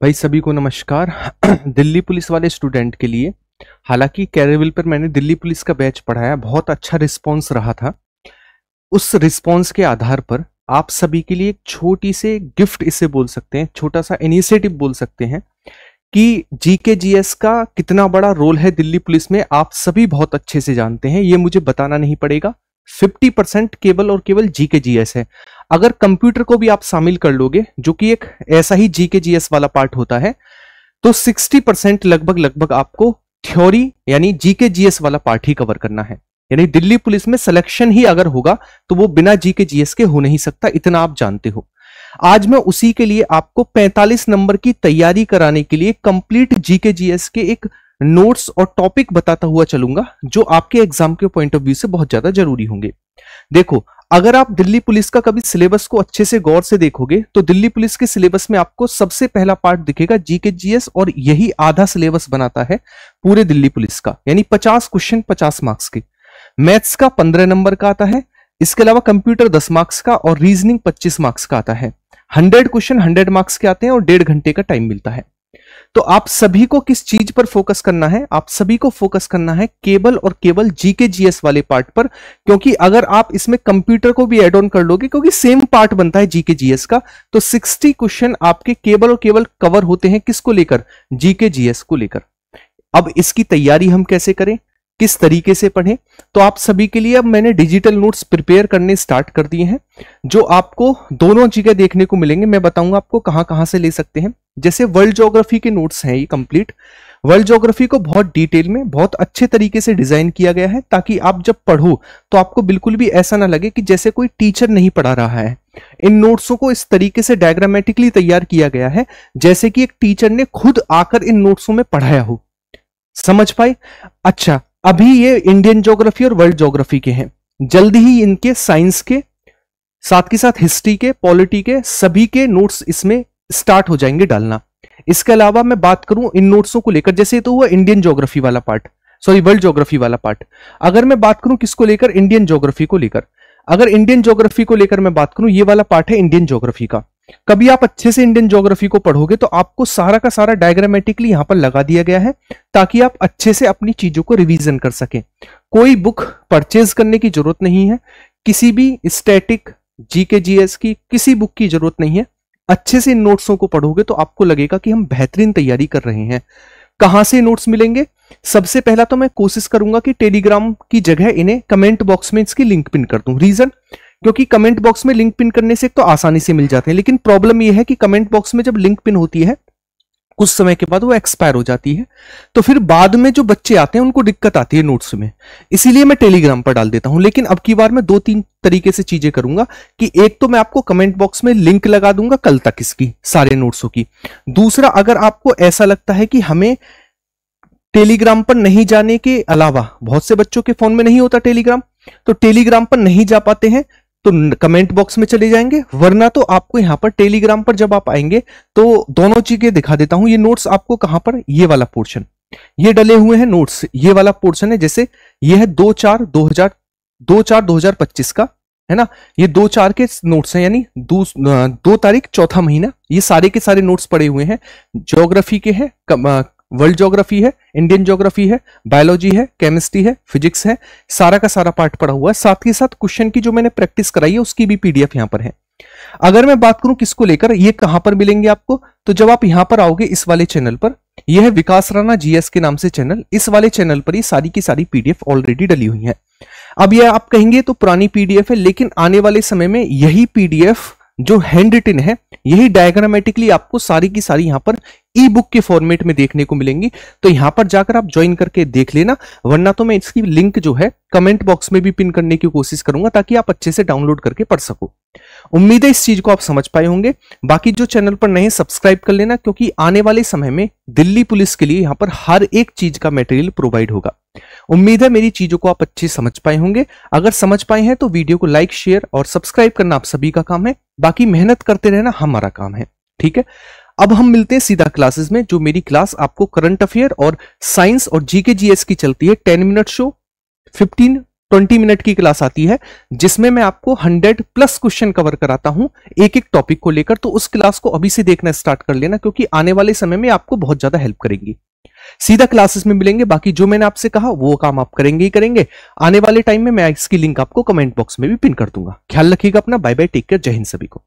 भाई सभी को नमस्कार। दिल्ली पुलिस वाले स्टूडेंट के लिए, हालांकि कैरियर पर मैंने दिल्ली पुलिस का बैच पढ़ाया, बहुत अच्छा रिस्पांस रहा था। उस रिस्पांस के आधार पर आप सभी के लिए एक छोटी से गिफ्ट इसे बोल सकते हैं, छोटा सा इनिशिएटिव बोल सकते हैं कि जीके जीएस का कितना बड़ा रोल है दिल्ली पुलिस में, आप सभी बहुत अच्छे से जानते हैं, ये मुझे बताना नहीं पड़ेगा। 50% केवल और केवल जीके जीएस है। अगर कंप्यूटर को भी आप शामिल कर लोगे, जो कि एक ऐसा ही जीके जीएस वाला पार्ट होता है, तो 60% लगभग आपको थ्योरी यानी जीके जीएस वाला पार्ट ही कवर करना है। यानी दिल्ली पुलिस में सिलेक्शन ही अगर होगा तो वो बिना जीके जीएस के हो नहीं सकता, इतना आप जानते हो। आज मैं उसी के लिए आपको 45 नंबर की तैयारी कराने के लिए कंप्लीट जीके जीएस के एक नोट्स और टॉपिक बताता हुआ चलूंगा, जो आपके एग्जाम के पॉइंट ऑफ व्यू से बहुत ज्यादा जरूरी होंगे। देखो, अगर आप दिल्ली पुलिस का कभी सिलेबस को अच्छे से गौर से देखोगे तो दिल्ली पुलिस के सिलेबस में आपको सबसे पहला पार्ट दिखेगा जीके जीएस, और यही आधा सिलेबस बनाता है पूरे दिल्ली पुलिस का। यानी 50 क्वेश्चन 50 मार्क्स के, मैथ्स का 15 नंबर का आता है, इसके अलावा कंप्यूटर 10 मार्क्स का और रीजनिंग 25 मार्क्स का आता है। 100 क्वेश्चन 100 मार्क्स के आते हैं और 1.5 घंटे का टाइम मिलता है। तो आप सभी को किस चीज पर फोकस करना है? आप सभी को फोकस करना है केवल और केवल जीके जीएस वाले पार्ट पर, क्योंकि अगर आप इसमें कंप्यूटर को भी ऐड ऑन कर लोगे, क्योंकि सेम पार्ट बनता है जीके जीएस का, तो 60 क्वेश्चन आपके केवल और केवल कवर होते हैं किसको लेकर? जीके जीएस को लेकर। अब इसकी तैयारी हम कैसे करें, किस तरीके से पढ़ें? तो आप सभी के लिए अब मैंने डिजिटल नोट्स प्रिपेयर करने स्टार्ट कर दिए हैं, जो आपको दोनों जगह देखने को मिलेंगे। मैं बताऊंगा आपको कहां कहां से ले सकते हैं। जैसे वर्ल्ड ज्योग्राफी के नोट्स हैं ये कंप्लीट। वर्ल्ड ज्योग्राफी को बहुत डिटेल में, बहुत अच्छे तरीके से डिजाइन किया गया है, ताकि आप जब पढ़ो तो आपको बिल्कुल भी ऐसा ना लगे कि जैसे कोई टीचर नहीं पढ़ा रहा है। इन नोट्सों को इस तरीके से डायग्रामेटिकली तैयार किया गया है जैसे कि एक टीचर ने खुद आकर इन नोट्सों में पढ़ाया हो। समझ पाए? अच्छा, अभी ये इंडियन ज्योग्राफी और वर्ल्ड ज्योग्राफी के हैं, जल्दी ही इनके साइंस के साथ हिस्ट्री के, पॉलिटी के, सभी के नोट्स इसमें स्टार्ट हो जाएंगे डालना। इसके अलावा मैं बात करूं इन नोट्सों को लेकर, जैसे तो हुआ इंडियन ज्योग्राफी वाला पार्ट, सॉरी वर्ल्ड ज्योग्राफी वाला पार्ट। अगर मैं बात करूं किसको लेकर? इंडियन ज्योग्राफी को लेकर। अगर इंडियन ज्योग्राफी को लेकर मैं बात करूं, ये वाला पार्ट है इंडियन ज्योग्राफी का। कभी आप अच्छे से इंडियन ज्योग्राफी को पढ़ोगे तो आपको सारा का सारा डायग्रामेटिकली यहां पर लगा दिया गया है, ताकि आप अच्छे से अपनी चीजों को रिवीजन कर सकें। कोई बुक परचेज करने की जरूरत नहीं है, किसी भी स्टैटिक जीके जीएस की किसी बुक की जरूरत नहीं है। अच्छे से इन नोट्सों को पढ़ोगे तो आपको लगेगा कि हम बेहतरीन तैयारी कर रहे हैं। कहां से नोट्स मिलेंगे? सबसे पहला तो मैं कोशिश करूंगा कि टेलीग्राम की जगह इन्हें कमेंट बॉक्स में इसकी लिंक पिन कर दूं। रीजन, क्योंकि कमेंट बॉक्स में लिंक पिन करने से तो आसानी से मिल जाते हैं, लेकिन प्रॉब्लम यह है कि कमेंट बॉक्स में जब लिंक पिन होती है कुछ समय के बाद वो एक्सपायर हो जाती है, तो फिर बाद में जो बच्चे आते हैं उनको दिक्कत आती है नोट्स में। इसीलिए मैं टेलीग्राम पर डाल देता हूं। लेकिन अब की बार मैं 2-3 तरीके से चीजें करूंगा कि एक तो मैं आपको कमेंट बॉक्स में लिंक लगा दूंगा कल तक इसकी सारे नोट्सों की। दूसरा, अगर आपको ऐसा लगता है कि हमें टेलीग्राम पर नहीं जाने के अलावा, बहुत से बच्चों के फोन में नहीं होता टेलीग्राम, तो टेलीग्राम पर नहीं जा पाते हैं तो कमेंट बॉक्स में चले जाएंगे, वरना तो आपको यहां पर टेलीग्राम पर जब आप आएंगे तो दोनों चीजें दिखा देता हूं। ये नोट्स आपको कहां पर, ये वाला पोर्शन, ये डले हुए हैं नोट्स, ये वाला पोर्शन है। जैसे ये है 2/4/2025 का, है ना, ये 2/4 के नोट्स हैं, यानी 2 तारीख 4था महीना। ये सारे के सारे नोट्स पड़े हुए हैं। ज्योग्राफी के हैं, वर्ल्ड ज्योग्राफी है, इंडियन ज्योग्राफी है, बायोलॉजी है, केमिस्ट्री है, फिजिक्स है, सारा का सारा पार्ट पड़ा हुआ है। साथ ही साथ क्वेश्चन की जो मैंने प्रैक्टिस कराई है उसकी भी पीडीएफ यहां पर है। अगर मैं बात करूं किसको लेकर, ये कहां पर मिलेंगे आपको, तो जब आप यहां पर आओगे इस वाले चैनल पर, यह है विकास राणा जीएस के नाम से चैनल, इस वाले चैनल पर ये सारी की सारी पीडीएफ ऑलरेडी डली हुई है। अब ये आप कहेंगे तो पुरानी पीडीएफ है, लेकिन आने वाले समय में यही पीडीएफ जो हैंड रिटन है, यही डायग्रामेटिकली आपको सारी की सारी यहां पर ई बुक के फॉर्मेट में देखने को मिलेंगी। तो यहां पर जाकर आप ज्वाइन करके देख लेना, वरना तो मैं इसकी लिंक जो है कमेंट बॉक्स में भी पिन करने की कोशिश करूंगा, ताकि आप अच्छे से डाउनलोड करके पढ़ सको। उम्मीद है इस चीज को आप समझ पाए होंगे। बाकी जो चैनल पर नए सब्सक्राइब कर लेना, क्योंकि आने वाले समय में दिल्ली पुलिस के लिए यहां पर हर एक चीज का मटेरियल प्रोवाइड होगा। उम्मीद है मेरी चीजों को आप अच्छे समझ पाए होंगे। अगर समझ पाए हैं तो वीडियो को लाइक, शेयर और सब्सक्राइब करना आप सभी का काम है, बाकी मेहनत करते रहना हमारा काम है। ठीक है, अब हम मिलते हैं सीधा क्लासेस में। जो मेरी क्लास आपको करंट अफेयर और साइंस और जीके जीएस की चलती है, 10 मिनट शो, 15 20 मिनट की क्लास आती है जिसमें मैं आपको 100 प्लस क्वेश्चन कवर कराता हूं एक एक टॉपिक को लेकर। तो उस क्लास को अभी से देखना स्टार्ट कर लेना, क्योंकि आने वाले समय में आपको बहुत ज्यादा हेल्प करेंगी। सीधा क्लासेस में मिलेंगे, बाकी जो मैंने आपसे कहा वो काम आप करेंगे ही करेंगे। आने वाले टाइम में मैं इसकी लिंक आपको कमेंट बॉक्स में भी पिन कर दूंगा। ख्याल रखिएगा अपना। बाय बाय, टेक केयर, जय हिंद सभी को।